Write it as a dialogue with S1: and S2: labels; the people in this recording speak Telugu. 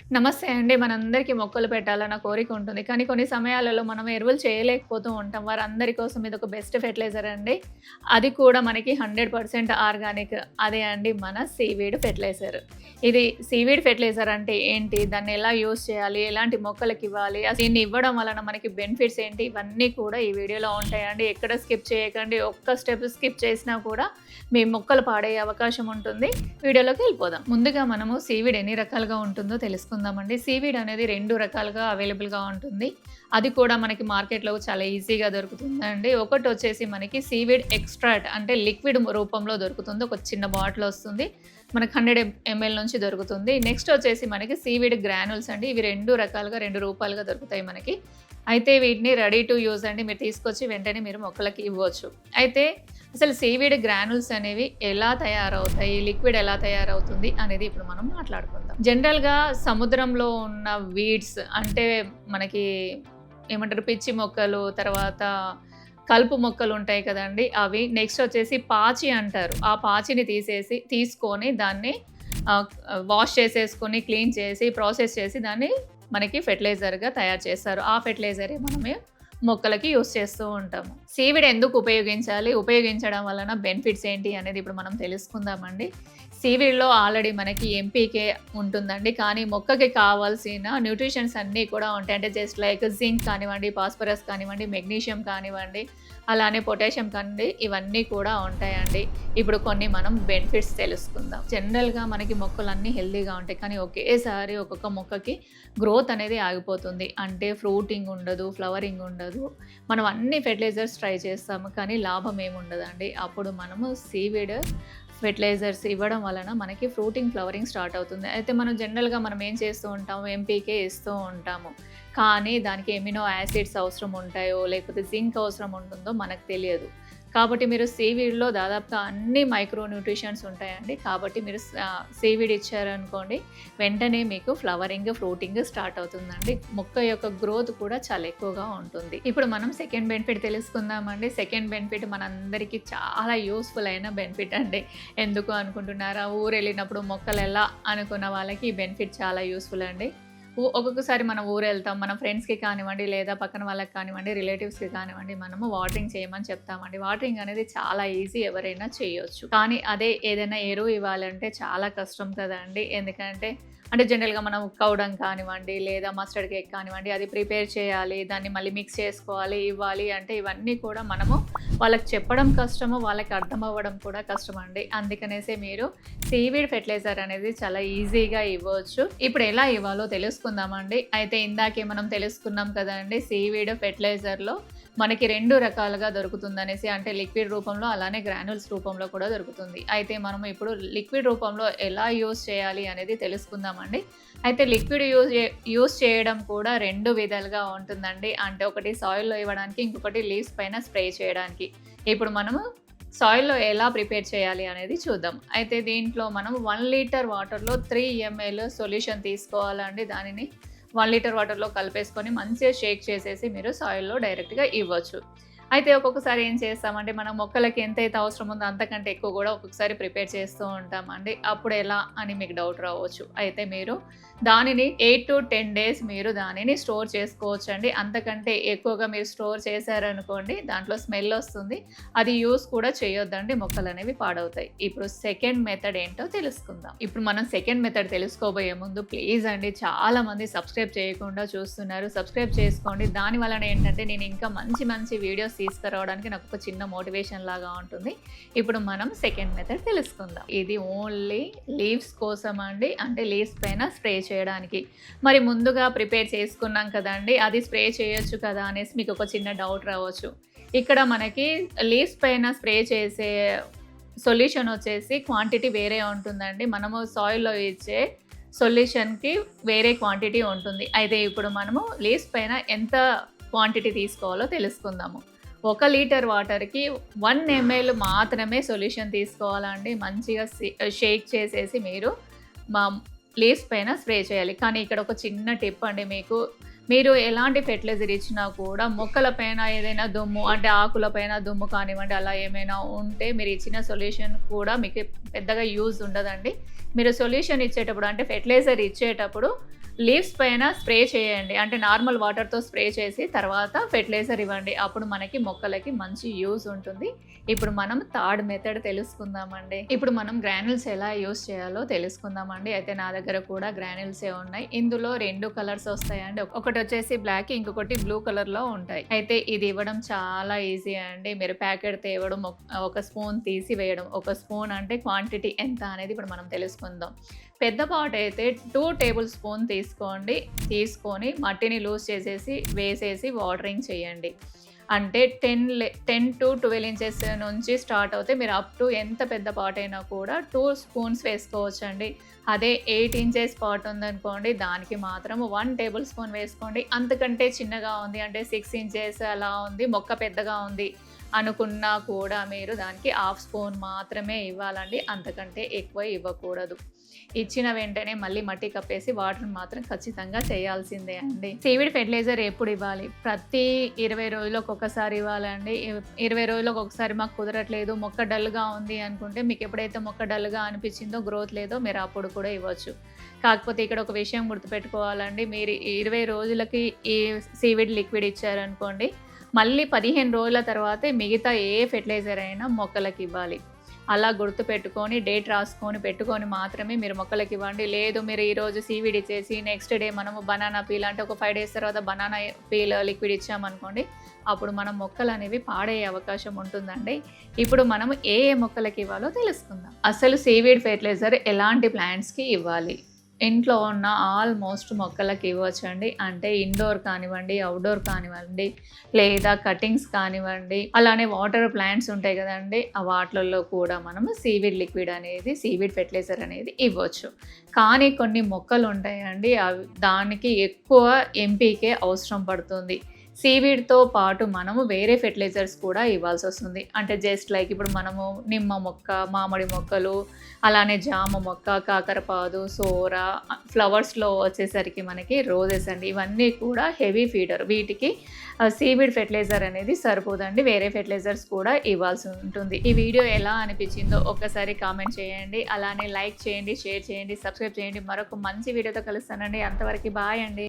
S1: నమస్తే అండి. మనందరికీ మొక్కలు పెట్టాలన్న కోరిక ఉంటుంది. కానీ కొన్ని సమయాలలో మనం ఎరువులు చేయలేకపోతూ ఉంటాం. వారందరి కోసం ఇదొక బెస్ట్ ఫెర్టిలైజర్ అండి. అది కూడా మనకి 100% ఆర్గానిక్. అదే అండి మన సీవీడ్ ఫెర్టిలైజర్. ఇది సీవీడ్ ఫెర్టిలైజర్ అంటే ఏంటి? దాన్ని ఎలా యూజ్ చేయాలి? ఎలాంటి మొక్కలకివ్వాలి? దీన్ని ఇవ్వడం వలన మనకి బెనిఫిట్స్ ఏంటి? ఇవన్నీ కూడా ఈ వీడియోలో ఉంటాయండి. ఎక్కడ స్కిప్ చేయకండి. ఒక్క స్టెప్ స్కిప్ చేసినా కూడా మీ మొక్కలు పాడయ్యే అవకాశం ఉంటుంది. వీడియోలోకి వెళ్ళిపోదాం. ముందుగా మనము సీవీడ్ ఎన్ని రకాలుగా ఉంటుందో తెలుసుకుందామండి. సీవీడ్ అనేది 2 రకాలుగా అవైలబుల్‌గా ఉంటుంది. అది కూడా మనకి మార్కెట్‌లో చాలా ఈజీగా దొరుకుతుందండి. ఒకటొచ్చేసి మనకి సీవీడ్ ఎక్స్ట్రాక్ట్ అంటే లిక్విడ్ రూపంలో దొరుకుతుంది. ఒక చిన్న బాటిల్ వస్తుంది. మనకు 100 ఎంఎల్ నుంచి దొరుకుతుంది. నెక్స్ట్ వచ్చేసి మనకి సీవీడ్ గ్రాన్యూల్స్ అండి. ఇవి 2 రకాలుగా 2 రూపాలుగా దొరుకుతాయి మనకి. అయితే వీటిని రెడీ టు యూజ్ అండి. మీరు తీసుకొచ్చి వెంటనే మీరు మొక్కలకి ఇవ్వచ్చు. అయితే అసలు సీవీడ్ గ్రాన్యూల్స్ అనేవి ఎలా తయారవుతాయి? లిక్విడ్ ఎలా తయారవుతుంది? అనేది ఇప్పుడు మనం మాట్లాడుకుందాం. జనరల్‌గా సముద్రంలో ఉన్న వీడ్స్ అంటే మనకి ఏమంటారు పిచ్చి మొక్కలు, తర్వాత కలుపు మొక్కలు ఉంటాయి కదండీ! అవి. నెక్స్ట్ వచ్చేసి పాచి అంటారు. ఆ పాచిని తీసుకొని దాన్ని వాష్ చేసేసుకొని, క్లీన్ చేసి, ప్రాసెస్ చేసి దాన్ని మనకి ఫెర్టిలైజర్‌గా తయారు చేస్తారు. ఆ ఫెర్టిలైజరే మనమే మొక్కలకి యూజ్ చేస్తూ ఉంటాము. సీవీడ్ ఎందుకు ఉపయోగించాలి? ఉపయోగించడం వలన బెనిఫిట్స్ ఏంటి అనేది ఇప్పుడు మనం తెలుసుకుందామండి. సీవీడ్‌లో ఆల్రెడీ మనకి ఎంపీకే ఉంటుందండి. కానీ మొక్కకి కావాల్సిన న్యూట్రిషన్స్ అన్నీ కూడా ఉంటాయి. అంటే జస్ట్ లైక్ జింక్ కానివ్వండి, ఫాస్ఫరస్ కానివ్వండి, మెగ్నీషియం కానివ్వండి, అలానే పొటాషియం కానివ్వండి, ఇవన్నీ కూడా ఉంటాయండి. ఇప్పుడు కొన్ని మనం బెనిఫిట్స్ తెలుసుకుందాం. జనరల్‌గా మనకి మొక్కలన్నీ హెల్తీగా ఉంటాయి. కానీ ఒకేసారి ఒక్కొక్క మొక్కకి గ్రోత్ అనేది ఆగిపోతుంది. అంటే ఫ్రూటింగ్ ఉండదు, ఫ్లవరింగ్ ఉండదు. మనం అన్ని ఫెర్టిలైజర్స్ ట్రై చేస్తాము. కానీ లాభం ఏముండదండి. అప్పుడు మనము సీవీడ్ ఫెర్టిలైజర్స్ ఇవ్వడం వలన మనకి ఫ్రూటింగ్, ఫ్లవరింగ్ స్టార్ట్ అవుతుంది. అయితే మనం జనరల్‌గా మనం ఏం చేస్తూ ఉంటాము, ఎంపీకే ఇస్తూ ఉంటాము. కానీ దానికి ఎమినో యాసిడ్స్ అవసరం ఉంటాయో, లేకపోతే జింక్ అవసరం ఉంటుందో మనకు తెలియదు. కాబట్టి మీరు సీవీడ్‌లో దాదాపుగా అన్ని మైక్రో న్యూట్రిషన్స్ ఉంటాయండి. కాబట్టి మీరు సీవీడ్ ఇచ్చారనుకోండి, వెంటనే మీకు ఫ్లవరింగ్, ఫ్రూటింగ్ స్టార్ట్ అవుతుందండి. మొక్క యొక్క గ్రోత్ కూడా చాలా ఎక్కువగా ఉంటుంది. ఇప్పుడు మనం సెకండ్ బెనిఫిట్ తెలుసుకుందామండి. సెకండ్ బెనిఫిట్ మనందరికీ చాలా యూజ్‌ఫుల్ అయిన బెనిఫిట్ అండి. ఎందుకు అనుకుంటున్నారా? ఊరెళ్ళినప్పుడు మొక్కలు ఎలా అనుకున్న వాళ్ళకి ఈ బెనిఫిట్ చాలా యూజ్‌ఫుల్ అండి. ఒక్కొక్కసారి మనం ఊరెళ్తాం. మన ఫ్రెండ్స్‌కి కానివ్వండి, లేదా పక్కన వాళ్ళకి కానివ్వండి, రిలేటివ్స్‌కి కానివ్వండి, మనము వాటరింగ్ చేయమని చెప్తామండి. వాటరింగ్ అనేది చాలా ఈజీ, ఎవరైనా చేయొచ్చు. కానీ అదే ఏదైనా ఎరువు ఇవ్వాలంటే చాలా కష్టం కదండీ! ఎందుకంటే జనరల్‌గా మనం కౌడంగ్ కానివ్వండి, లేదా మస్టర్డ్ కేక్ కానివ్వండి, అది ప్రిపేర్ చేయాలి. దాన్ని మళ్ళీ మిక్స్ చేసుకోవాలి, ఇవ్వాలి అంటే ఇవన్నీ కూడా మనము వాళ్ళకి చెప్పడం కష్టము, వాళ్ళకి అర్థం అవ్వడం కూడా కష్టమండి. అందుకనేసే మీరు సీవీడ్ ఫెర్టిలైజర్ అనేది చాలా ఈజీగా ఇవ్వచ్చు. ఇప్పుడు ఎలా ఇవ్వాలో తెలుసుకుందామండి. అయితే ఇందాకే మనం తెలుసుకున్నాం కదండీ! సీవీడ్ ఫెర్టిలైజర్‌లో మనకి 2 రకాలుగా దొరుకుతుందనేసి. అంటే లిక్విడ్ రూపంలో, అలానే గ్రాన్యూల్స్ రూపంలో కూడా దొరుకుతుంది. అయితే మనం ఇప్పుడు లిక్విడ్ రూపంలో ఎలా యూజ్ చేయాలి అనేది తెలుసుకుందామండి. అయితే లిక్విడ్ యూజ్ చేయడం కూడా 2 విధాలుగా ఉంటుందండి. అంటే ఒకటి సాయిల్‌లో ఇవ్వడానికి, ఇంకొకటి లీవ్స్ పైన స్ప్రే చేయడానికి. ఇప్పుడు మనము సాయిల్‌లో ఎలా ప్రిపేర్ చేయాలి అనేది చూద్దాం. అయితే దీంట్లో మనం 1 లీటర్ వాటర్‌లో 3 ఎంఎల్ సొల్యూషన్ తీసుకోవాలండి. దానిని 1 లీటర్ వాటర్‌లో కలిపేసుకొని మంచిగా షేక్ చేసేసి మీరు సాయిల్‌లో డైరెక్ట్‌గా ఇవ్వచ్చు. అయితే ఒక్కొక్కసారి ఏం చేస్తామంటే మనం మొక్కలకి ఎంతైతే అవసరం ఉందో అంతకంటే ఎక్కువ కూడా ఒక్కొక్కసారి ప్రిపేర్ చేస్తూ ఉంటామండి. అప్పుడు ఎలా అని మీకు డౌట్ రావచ్చు. అయితే మీరు దానిని 8-10 డేస్ మీరు దానిని స్టోర్ చేసుకోవచ్చండి. అంతకంటే ఎక్కువగా మీరు స్టోర్ చేశారనుకోండి దాంట్లో స్మెల్ వస్తుంది. అది యూజ్ కూడా చేయొద్దండి. మొక్కలనేవి పాడవుతాయి. ఇప్పుడు సెకండ్ మెథడ్ ఏంటో తెలుసుకుందాం. ఇప్పుడు మనం సెకండ్ మెథడ్ తెలుసుకోబోయే ముందు ప్లీజ్ అండి, చాలామంది సబ్స్క్రైబ్ చేయకుండా చూస్తున్నారు. సబ్స్క్రైబ్ చేసుకోండి. దాని వలన ఏంటంటే నేను ఇంకా మంచి మంచి వీడియోస్ తీసుకురావడానికి నాకు ఒక చిన్న మోటివేషన్ లాగా ఉంటుంది. ఇప్పుడు మనం సెకండ్ మెథడ్ తెలుసుకుందాం. ఇది ఓన్లీ లీవ్స్ కోసం అండి. అంటే లీవ్స్ పైన స్ప్రే చేయడానికి. మరి ముందుగా ప్రిపేర్ చేసుకున్నాం కదండి, అది స్ప్రే చేయొచ్చు కదా అనేసి మీకు ఒక చిన్న డౌట్ రావచ్చు. ఇక్కడ మనకి లీవ్స్ పైన స్ప్రే చేసే సొల్యూషన్ వచ్చేసి క్వాంటిటీ వేరే ఉంటుందండి. మనము సాయిల్‌లో ఇచ్చే సొల్యూషన్‌కి వేరే క్వాంటిటీ ఉంటుంది. అయితే ఇప్పుడు మనము లీవ్స్ పైన ఎంత క్వాంటిటీ తీసుకోవాలో తెలుసుకుందాము. 1 లీటర్ వాటర్‌కి 1 ఎంఎల్ మాత్రమే సొల్యూషన్ తీసుకోవాలండి. మంచిగా షేక్ చేసేసి మా లీవ్స్ పైన స్ప్రే చేయాలి. కానీ ఇక్కడ ఒక చిన్న టిప్ అండి మీకు. మీరు ఎలాంటి ఫెర్టిలైజర్ ఇచ్చినా కూడా మొక్కల పైన ఏదైనా దుమ్ము అంటే ఆకుల పైన దుమ్ము కానివ్వండి, అలా ఏమైనా ఉంటే మీరు ఇచ్చిన సొల్యూషన్ కూడా మీకు పెద్దగా యూజ్ ఉండదండి. మీరు సొల్యూషన్ ఇచ్చేటప్పుడు అంటే ఫెర్టిలైజర్ ఇచ్చేటప్పుడు లీవ్స్ పైన స్ప్రే చేయండి. అంటే నార్మల్ వాటర్‌తో స్ప్రే చేసి తర్వాత ఫెర్టిలైజర్ ఇవ్వండి. అప్పుడు మనకి మొక్కలకి మంచి యూజ్ ఉంటుంది. ఇప్పుడు మనం థర్డ్ మెథడ్ తెలుసుకుందామండి. ఇప్పుడు మనం గ్రాన్యూల్స్ ఎలా యూజ్ చేయాలో తెలుసుకుందామండి. అయితే నా దగ్గర కూడా గ్రాన్యూల్సే ఉన్నాయి. ఇందులో 2 కలర్స్ వస్తాయండి. ఒకటొచ్చేసి బ్లాక్, ఇంకొకటి బ్లూ కలర్‌లో ఉంటాయి. అయితే ఇది ఇవ్వడం చాలా ఈజీ అండి. మీరు ప్యాకెట్ తేవడం, ఒక స్పూన్ తీసి వేయడం. ఒక స్పూన్ అంటే క్వాంటిటీ ఎంత అనేది ఇప్పుడు మనం తెలుసుకుందాం. పెద్ద పాట్ అయితే 2 టేబుల్ స్పూన్ తీసుకొని మట్టిని లూజ్ చేసేసి వేసేసి వాటరింగ్ చేయండి. అంటే 10-12 ఇంచెస్ నుంచి స్టార్ట్ అవుతే మీరు అప్ టు ఎంత పెద్ద పాట్ అయినా కూడా 2 స్పూన్స్ వేసుకోవచ్చండి. అదే 8 ఇంచెస్ పాట్ ఉందనుకోండి, దానికి మాత్రం 1 టేబుల్ స్పూన్ వేసుకోండి. అంతకంటే చిన్నగా ఉంది అంటే 6 ఇంచెస్ అలా ఉంది, మొక్క పెద్దగా ఉంది అనుకున్నా కూడా మీరు దానికి హాఫ్ స్పూన్ మాత్రమే ఇవ్వాలండి. అంతకంటే ఎక్కువ ఇవ్వకూడదు. ఇచ్చిన వెంటనే మళ్ళీ మట్టి కప్పేసి వాటర్ మాత్రం ఖచ్చితంగా చేయాల్సిందే అండి. సీవీడ్ ఫెర్టిలైజర్ ఎప్పుడు ఇవ్వాలి? ప్రతి 20 రోజులకు ఒకసారి ఇవ్వాలండి. 20 రోజులకు ఒకసారి మాకు కుదరట్లేదు, మొక్క డల్గా ఉంది అనుకుంటే, మీకు ఎప్పుడైతే మొక్క డల్గా అనిపించిందో, గ్రోత్ లేదో, మీరు అప్పుడు కూడా ఇవ్వచ్చు. కాకపోతే ఇక్కడ ఒక విషయం గుర్తుపెట్టుకోవాలండి. మీరు 20 రోజులకి ఈ సీవీడ్ లిక్విడ్ ఇచ్చారనుకోండి, మళ్ళీ 15 రోజుల తర్వాతే మిగతా ఏ ఫెర్టిలైజర్ అయినా మొక్కలకి ఇవ్వాలి. అలా గుర్తుపెట్టుకొని డేట్ రాసుకొని పెట్టుకొని మాత్రమే మీరు మొక్కలకి ఇవ్వండి. లేదు మీరు ఈరోజు సీవీడ్ ఇచ్చేసి నెక్స్ట్ డే మనము బనానా పీల్ అంటే ఒక 5 డేస్ తర్వాత బనానా పీల్ లిక్విడ్ ఇచ్చామనుకోండి, అప్పుడు మన మొక్కలు అనేవి పాడయ్యే అవకాశం ఉంటుందండి. ఇప్పుడు మనం ఏ మొక్కలకి ఇవ్వాలో తెలుసుకుందాం. అసలు సీవీడ్ ఫెర్టిలైజర్ ఎలాంటి ప్లాంట్స్కి ఇవ్వాలి? ఇంట్లో ఉన్న ఆల్మోస్ట్ మొక్కలకి ఇవ్వచ్చండి. అంటే ఇండోర్ కానివ్వండి, అవుట్డోర్ కానివ్వండి, లేదా కటింగ్స్ కానివ్వండి, అలానే వాటర్ ప్లాంట్స్ ఉంటాయి కదండి, ఆ వాటిల్లో కూడా మనము సీవీడ్ ఫెర్టిలైజర్ అనేది ఇవ్వచ్చు. కానీ కొన్ని మొక్కలు ఉంటాయండి, దానికి ఎక్కువ ఎంపీకే అవసరం పడుతుంది. సీవీడ్తో పాటు మనము వేరే ఫెర్టిలైజర్స్ కూడా ఇవ్వాల్సి వస్తుంది. అంటే జస్ట్ లైక్ ఇప్పుడు మనము నిమ్మ మొక్క, మామిడి మొక్కలు, అలానే జామ మొక్క, కాకరపాదు, సోర, ఫ్లవర్స్లో వచ్చేసరికి మనకి రోజెస్ అండి, ఇవన్నీ కూడా హెవీ ఫీడర్. వీటికి సీవీడ్ ఫెర్టిలైజర్ అనేది సరిపోదండి, వేరే ఫెర్టిలైజర్స్ కూడా ఇవ్వాల్సి ఉంటుంది. ఈ వీడియో ఎలా అనిపించిందో ఒక్కసారి కామెంట్ చేయండి. అలానే లైక్ చేయండి, షేర్ చేయండి, సబ్స్క్రైబ్ చేయండి. మరొక మంచి వీడియోతో కలుస్తానండి. అంతవరకు బాయ్ అండి.